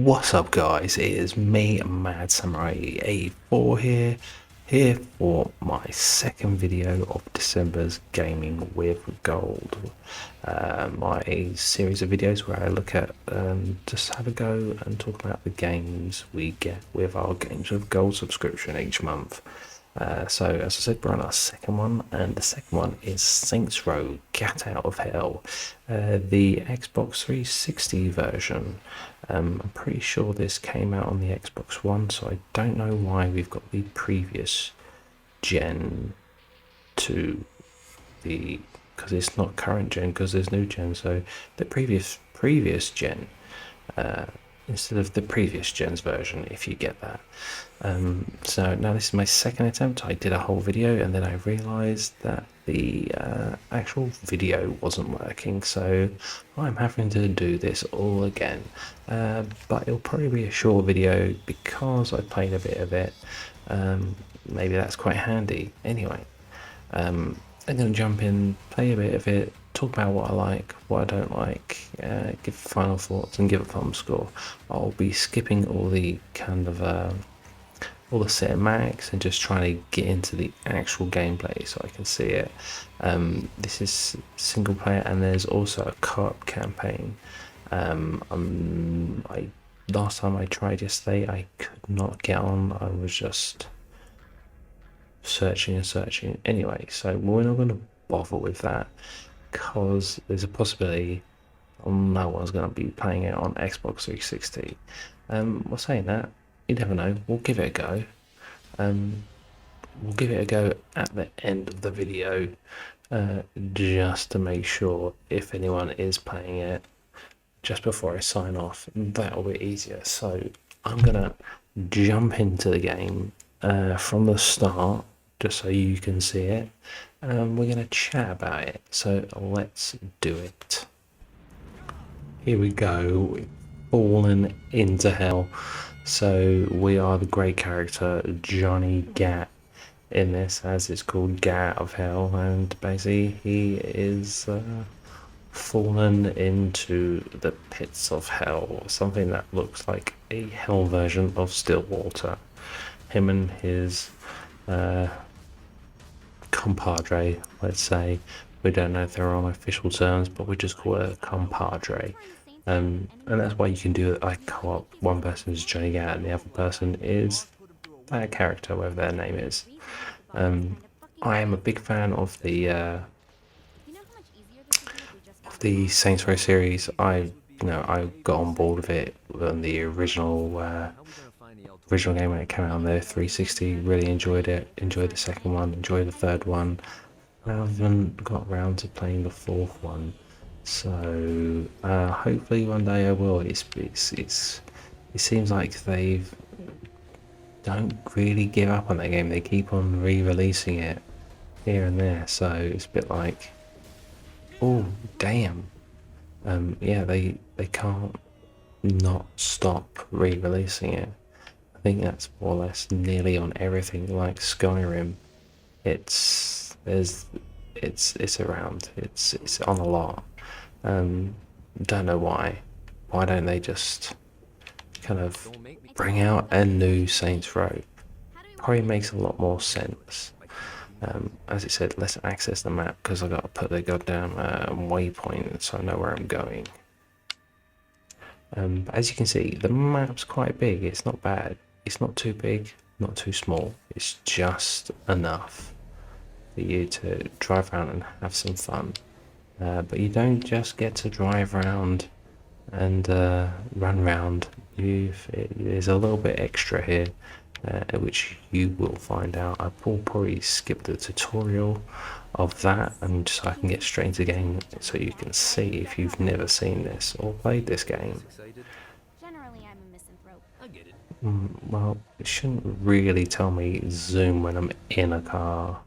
What's up guys, it is me, Mad Samurai 84 here for my second video of December's Gaming with Gold. My series of videos where I look at, just have a go and talk about the games we get with our Games with Gold subscription each month. So as I said, we're on our second one, and the second one is Saints Row Gat Out of Hell, the Xbox 360 version. I'm pretty sure this came out on the Xbox One, so I don't know why we've got the previous gen to the, because it's not current gen, because there's new gen, so the previous gen instead of the previous gen's version, if you get that. So now this is my second attempt. I did a whole video and then I realized that the actual video wasn't working, so I'm having to do this all again, but it'll probably be a short video because I played a bit of it. Maybe that's quite handy. Anyway, I'm going to jump in, play a bit of it, talk about what I like, what I don't like, give final thoughts and give a thumb score. I'll be skipping all the kind of all the cinematics and just trying to get into the actual gameplay so I can see it. This is single player and there's also a co-op campaign. Last time I tried yesterday, I could not get on. I was just searching and searching. Anyway, so we're not going to bother with that because there's a possibility no one's going to be playing it on Xbox 360. Well, saying that, you never know. We'll give it a go. We'll give it a go at the end of the video, just to make sure if anyone is playing it. Just before I sign off, that'll be easier. So I'm gonna jump into the game from the start, just so you can see it. We're gonna chat about it. So let's do it. Here we go. We've fallen into hell. So we are the great character Johnny Gat in this, as it's called, Gat Out of Hell, and basically he is fallen into the pits of hell, something that looks like a hell version of Stillwater. Him and his compadre, let's say, we don't know if they're on official terms, but we just call it a compadre. And that's why you can do it like co-op. One person is Johnny Gat and the other person is that character, whatever their name is. I am a big fan of the Saints Row series. I got on board with it on the original game when it came out on the 360. Really enjoyed it. Enjoyed the second one. Enjoyed the third one. I haven't got around to playing the fourth one. So hopefully one day I will. It seems like they don't really give up on that game. They keep on re-releasing it here and there. So it's a bit like, oh damn. Yeah, they can't not stop re-releasing it. I think that's more or less nearly on everything. Like Skyrim, it's around. It's on a lot. Don't know why. Why don't they just kind of bring out a new Saints Row? Probably makes a lot more sense. As it said, let's access the map because I got to put the goddamn waypoint so I know where I'm going. But as you can see, the map's quite big. It's not bad. It's not too big, not too small. It's just enough for you to drive around and have some fun. But you don't just get to drive around and run around. There's a little bit extra here, which you will find out. I will probably skip the tutorial of that, and so I can get straight into the game, so you can see if you've never seen this or played this game. Well, it shouldn't really tell me zoom when I'm in a car,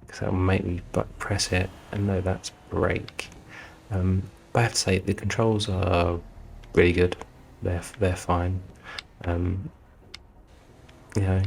because that'll make me press it and know that's brake. But I have to say the controls are really good. They're fine. You know,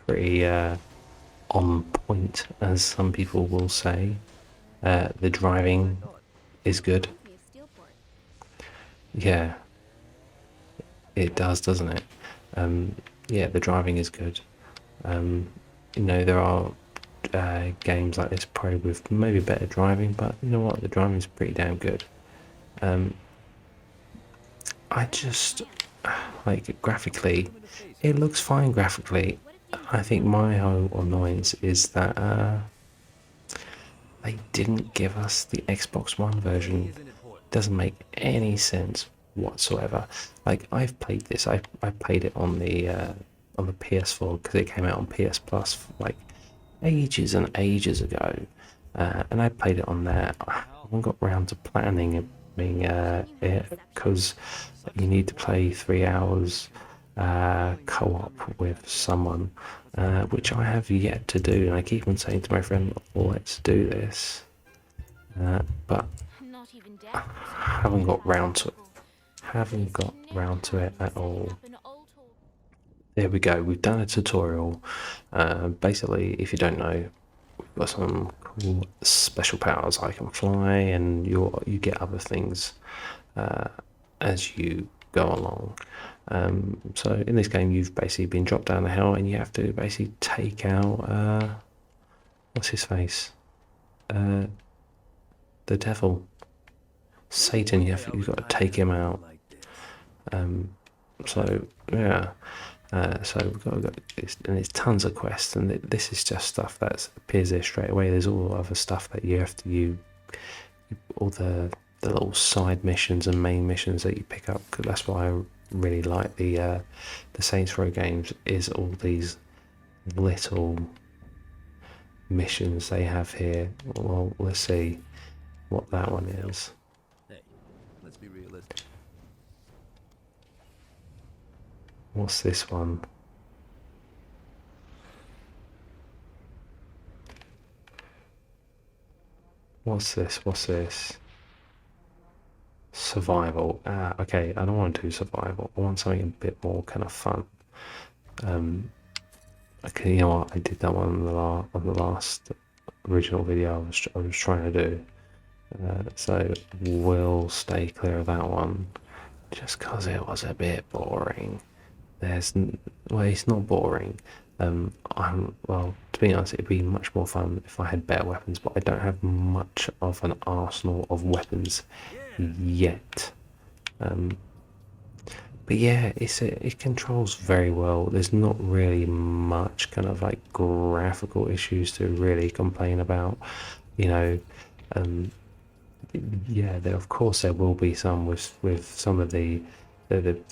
pretty on point, as some people will say. The driving is good. Yeah, it does, doesn't it? Yeah, the driving is good. You know, there are games like this probably with maybe better driving, but you know what? The driving is pretty damn good. I just like graphically, it looks fine graphically. I think my whole annoyance is that they didn't give us the Xbox One version. Doesn't make any sense whatsoever. Like I've played this, I played it on the PS4 because it came out on PS Plus like ages and ages ago, and I played it on there. I haven't got round to planning it being it because you need to play 3 hours co-op with someone, which I have yet to do, and I keep on saying to my friend, "Let's do this," but I haven't got round to it. Haven't got round to it at all. There we go. We've done a tutorial. Basically, if you don't know, we've got some cool special powers. I can fly, and you get other things as you go along. So in this game, you've basically been dropped down the hill, and you have to basically take out what's his face, the devil, Satan. You've got to take him out. So yeah. So we've got this, and it's tons of quests, and this is just stuff that appears there straight away. There's all other stuff that you have to all the little side missions and main missions that you pick up. Cause that's why I really like the Saints Row games, is all these little missions they have here. Well, let's see what that one is. Hey, let's be realistic. What's this one? What's this? Survival. Okay, I don't want to do survival. I want something a bit more kind of fun. Okay, you know what? I did that one on the last original video I was trying to do. So we'll stay clear of that one, just because it was a bit boring. Well, it's not boring. Well, to be honest, it'd be much more fun if I had better weapons, but I don't have much of an arsenal of weapons yet. But yeah, it controls very well. There's not really much kind of like graphical issues to really complain about, you know. Yeah, of course there will be some with some of the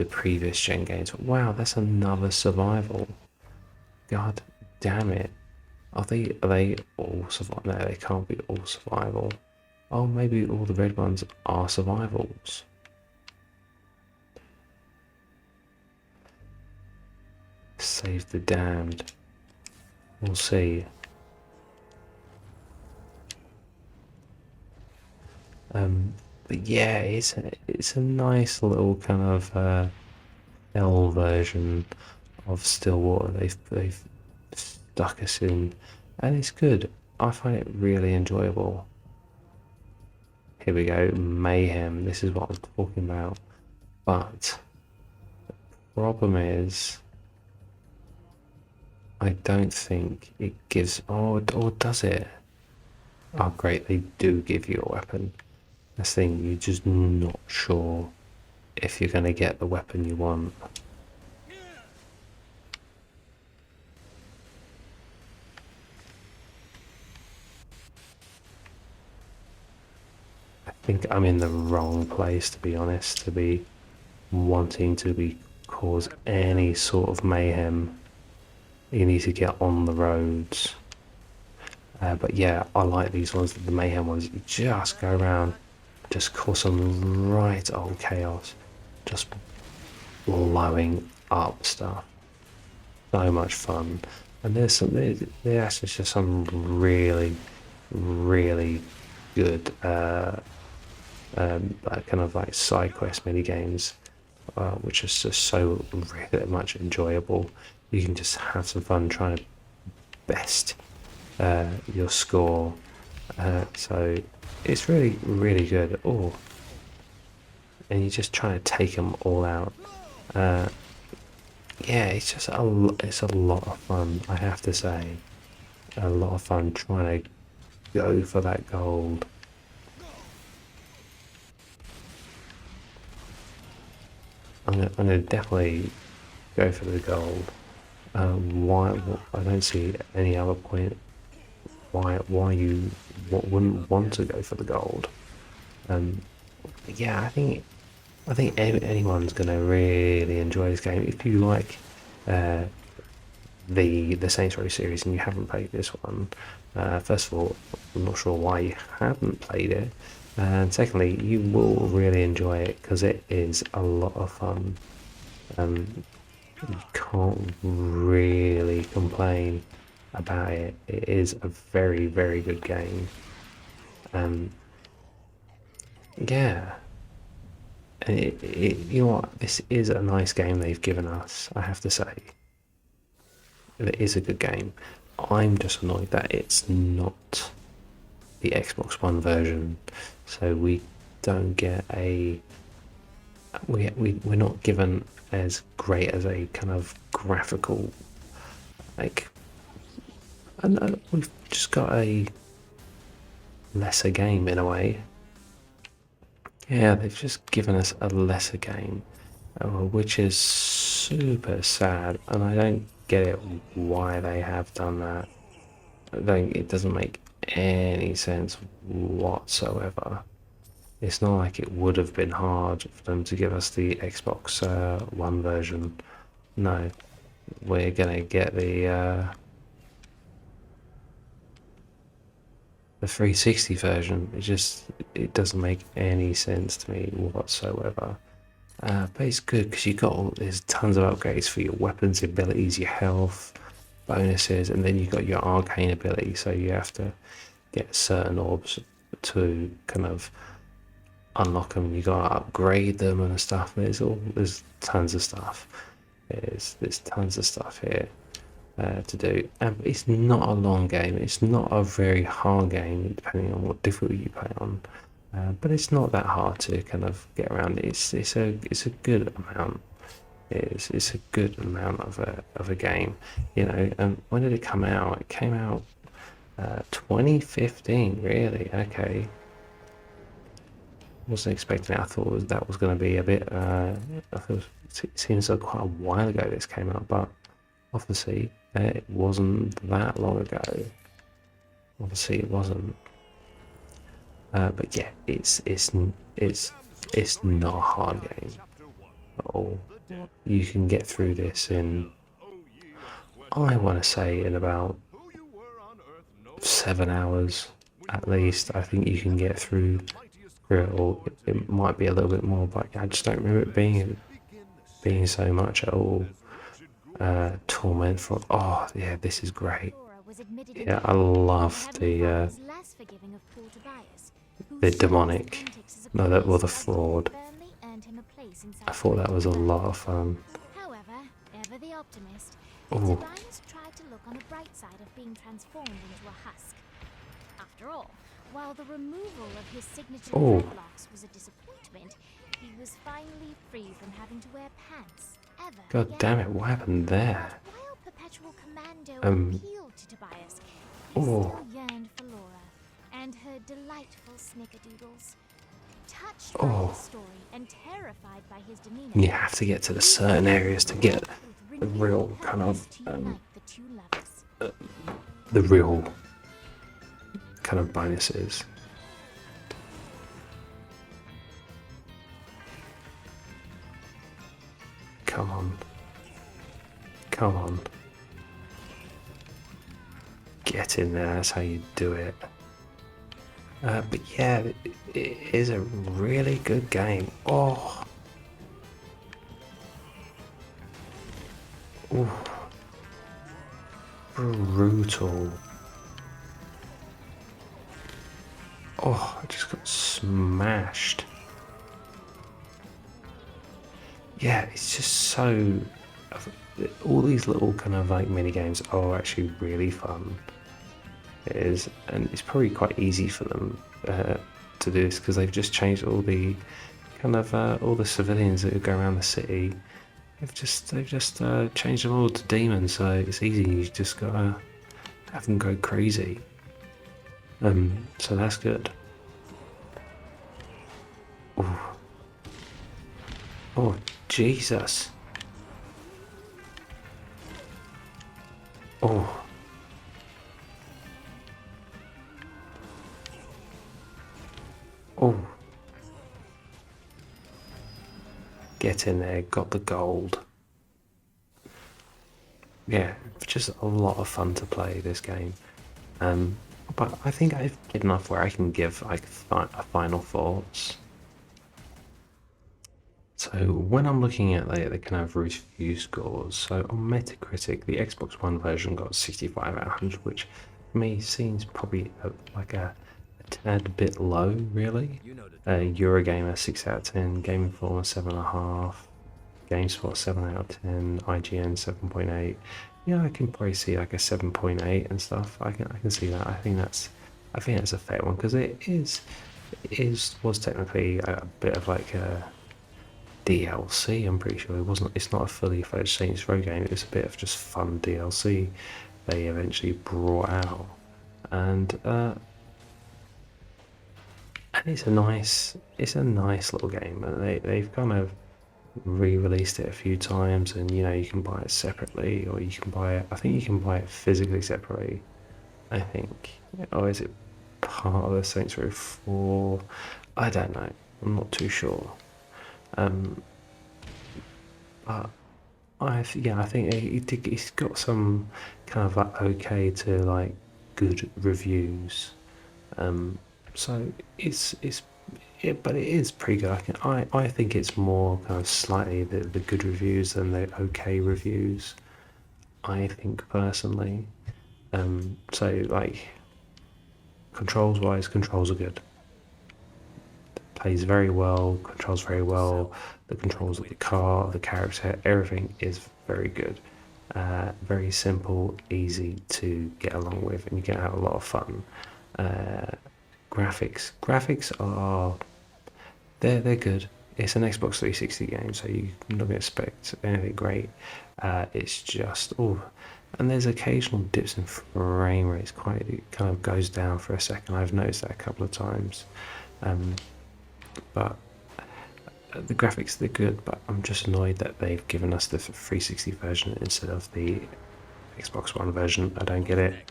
previous gen games. Wow, that's another survival. God damn it. Are they all survival? No, they can't be all survival. Oh, maybe all the red ones are survivals. Save the damned. We'll see. But yeah, it's a nice little kind of L version of Stillwater. They've stuck us in, and it's good. I find it really enjoyable. Here we go, mayhem. This is what I'm talking about. But the problem is, I don't think it gives. Or does it? Oh, great! They do give you a weapon. This thing, you're just not sure if you're going to get the weapon you want. I think I'm in the wrong place, to be honest, to be wanting to cause any sort of mayhem. You need to get on the roads. But yeah, I like these ones, the mayhem ones. You just go around, just cause some right old chaos, just blowing up stuff. So much fun. And there's just some really, really good kind of like side quest mini games, which is just so really much enjoyable. You can just have some fun trying to best your score. So it's really, really good. Oh, and you're just trying to take them all out. Yeah, it's just it's a lot of fun, I have to say. A lot of fun trying to go for that gold. I'm gonna definitely go for the gold. Why? I don't see any other point why you wouldn't want to go for the gold. Yeah, I think anyone's gonna really enjoy this game if you like the Saints Row series and you haven't played this one. First of all, I'm not sure why you haven't played it, and secondly, you will really enjoy it because it is a lot of fun. You can't really complain about it. It is a very, very good game. Yeah, and you know what? This is a nice game they've given us, I have to say. It is a good game. I'm just annoyed that it's not the Xbox One version, so we don't get we're not given as great as a kind of graphical, like, I don't know, we've just got a lesser game in a way. Yeah, they've just given us a lesser game, which is super sad, and I don't get it why they have done that. It doesn't make any sense whatsoever. It's not like it would have been hard for them to give us the Xbox One version. No, we're gonna get the 360 version. It doesn't make any sense to me whatsoever. But it's good because there's tons of upgrades for your weapons abilities, your health bonuses, and then you've got your arcane ability. So you have to get certain orbs to kind of unlock them. You got to upgrade them and stuff. There's tons of stuff. There's tons of stuff here to do, and it's not a long game. It's not a very hard game, depending on what difficulty you play on. But it's not that hard to kind of get around. It's a good amount. It's a good amount of a game, you know. And when did it come out? It came out 2015. Really? Okay. Wasn't expecting it. I thought that was going to be a bit. It seems like quite a while ago this came out, but obviously it wasn't that long ago. Obviously it wasn't. But yeah, it's not a hard game at all. You can get through this in, I want to say, in about 7 hours at least. I think you can get through it, or it might be a little bit more, but I just don't remember it being so much at all. Torment for, oh yeah, this is great. Yeah, I love the demonic, no, the fraud. I thought that was a lot of fun. Oh, tried to look on the bright side of being transformed into a husk. After all, while the removal of his signature dreadlocks was a disappointment, he was finally free from having to wear pants ever. God damn it, what happened there? While Perpetual Commando appealed to Tobias, he still yearned for Laura and her delightful snickerdoodles. Touched by his story and terrified by his demeanor, You have to get to the certain areas to get the real kind of the real kind of bonuses. Come on. Come on. Get in there, that's how you do it. But yeah, it is a really good game. Oh. Ooh. Brutal. Oh, I just got smashed. Yeah, it's just so... all these little kind of like mini games are actually really fun. It is, and it's probably quite easy for them to do this because they've just changed all the kind of all the civilians that go around the city. They've just changed them all to demons, so it's easy. You just gotta have them go crazy. So that's good. Oh, oh, Jesus. Oh. Oh. Get in there, got the gold. Yeah, just a lot of fun to play this game. But I think I've played enough where I can give like a final thoughts. So when I'm looking at the kind of review scores, so on Metacritic, the Xbox One version got 65 out of 100, which for me seems probably like a tad bit low, really. Eurogamer 6 out of 10, Game Informer 7.5, GameSpot 7 out of 10, IGN 7.8. Yeah, I can probably see like a 7.8 and stuff. I can see that. I think that's a fair one because it was technically a bit of like a DLC. I'm pretty sure it's not a fully fledged Saints Row game. It was a bit of just fun DLC they eventually brought out, and it's a nice little game. And they've kind of re-released it a few times, and you can buy it separately, or you can buy it. I think you can buy it physically separately. I think, or is it part of the Saints Row 4? I don't know. I'm not too sure. But I think it's got some kind of like okay to like good reviews. So but it is pretty good. I think it's more kind of slightly the good reviews than the okay reviews. I think personally. So like controls are good. Plays very well, controls very well. The controls of the car, the character, everything is very good. Very simple, easy to get along with, and you get out a lot of fun. Graphics are they're good. It's an Xbox 360 game, so you're not going to expect anything great. It's just and there's occasional dips in frame rate. It kind of goes down for a second. I've noticed that a couple of times. But the graphics, they're good, but I'm just annoyed that they've given us the 360 version instead of the Xbox One version. I don't get it,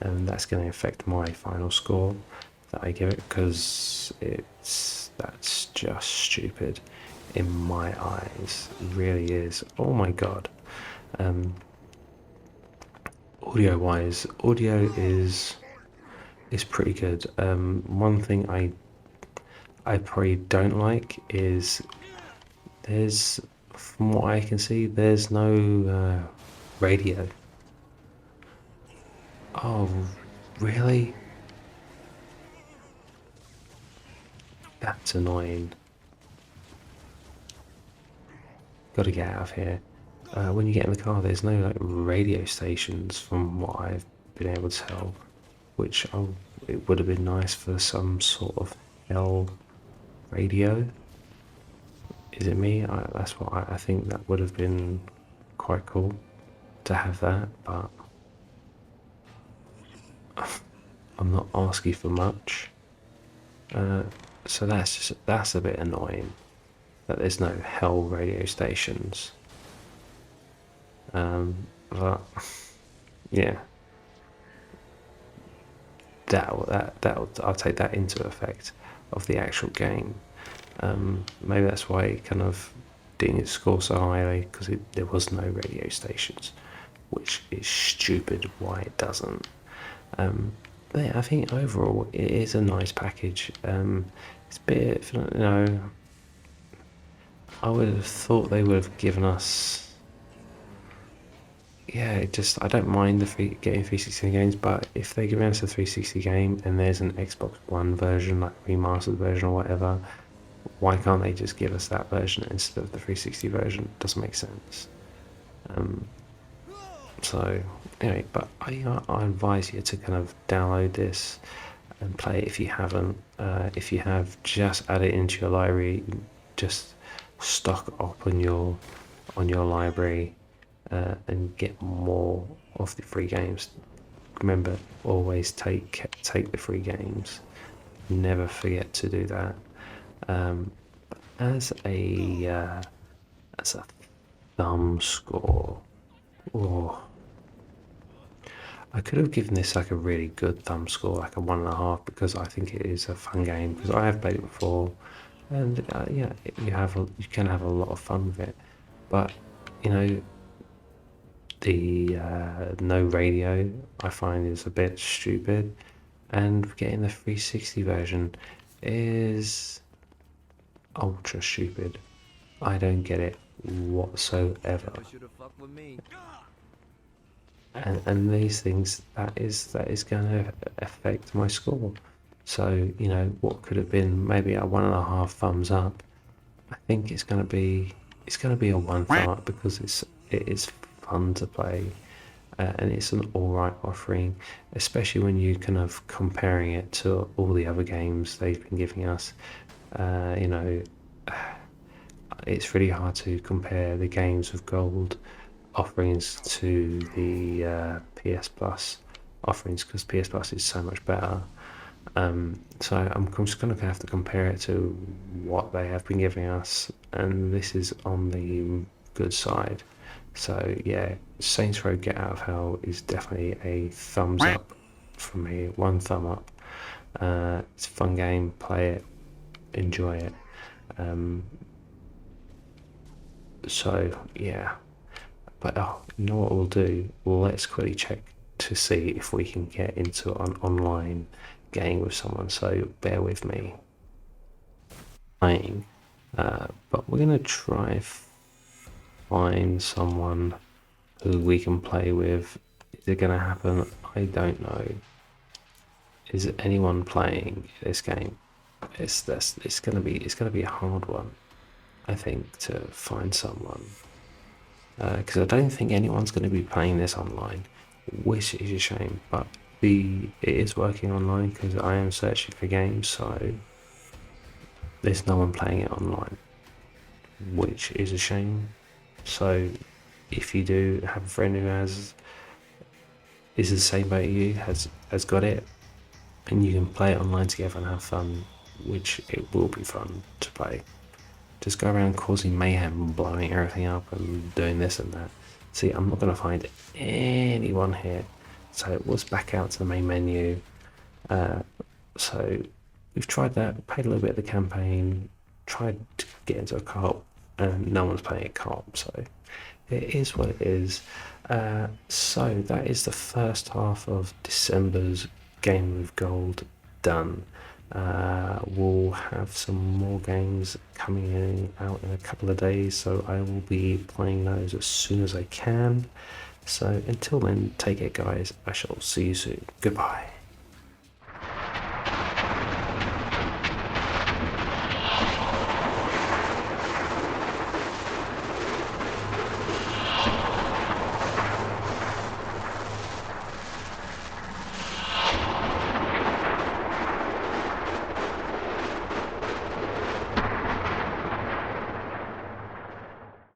and that's going to affect my final score that I give it, because that's just stupid in my eyes. It really is. Oh my god. Audio wise, audio is pretty good. One thing I probably don't like is from what I can see, there's no radio. Oh, really? That's annoying. Gotta get out of here. When you get in the car, there's no like radio stations from what I've been able to tell, which it would have been nice for some sort of hell radio. Is it me? That's what I think that would have been quite cool to have that, but I'm not asking for much. So that's a bit annoying that there's no hell radio stations. But yeah, I'll take that into effect of the actual game. Maybe that's why it kind of didn't score so highly, because there was no radio stations, which is stupid why it doesn't. But yeah, I think overall it is a nice package. It's a bit, I would have thought they would have given us. Yeah, I don't mind getting 360 games, but if they give us a 360 game and there's an Xbox One version, like remastered version or whatever, why can't they just give us that version instead of the 360 version? It doesn't make sense. So anyway, but I advise you to kind of download this and play it if you haven't. If you have, just add it into your library. just stock up on your library and get more of the free games. Remember, always take the free games. Never forget to do that. As a thumb score, oh, I could have given this like a really good thumb score, like a 1.5, because I think it is a fun game. Because I have played it before, and yeah, you can have a lot of fun with it. But you know, the no radio I find is a bit stupid, and getting the 360 version is ultra stupid. I don't get it whatsoever. Should have fucked with me. And these things, that is going to affect my score. So you know, what could have been maybe a 1.5 thumbs up, I think it's going to be a 1 thumb up, because it is fun to play, and it's an alright offering, especially when you kind of comparing it to all the other games they've been giving us. You know, it's really hard to compare the Games with Gold offerings to the PS Plus offerings, because PS Plus is so much better. So I'm just going to have to compare it to what they have been giving us, and this is on the good side. So yeah, Saints Row Get Out of Hell is definitely a thumbs up from me, 1 thumb up. It's a fun game, play it, enjoy it. So yeah, but you know what we'll do? Let's quickly check to see if we can get into an online game with someone. So bear with me. Playing, but we're gonna try find someone who we can play with. Is it gonna happen? I don't know. Is anyone playing this game? It's gonna be a hard one, I think, to find someone, because I don't think anyone's going to be playing this online, which is a shame. But it is working online, because I am searching for games, so there's no one playing it online, which is a shame. So if you do have a friend who is the same boat you, has got it, and you can play it online together and have fun, which it will be fun to play. Just go around causing mayhem and blowing everything up and doing this and that. See, I'm not going to find anyone here. So let's back out to the main menu. So we've tried that, paid a little bit of the campaign, tried to get into a co-op, and no one's playing a co-op. So it is what it is. So that is the first half of December's Game with Gold done. We'll have some more games coming out in a couple of days, so I will be playing those as soon as I can. So until then, take it guys, I shall see you soon. Goodbye.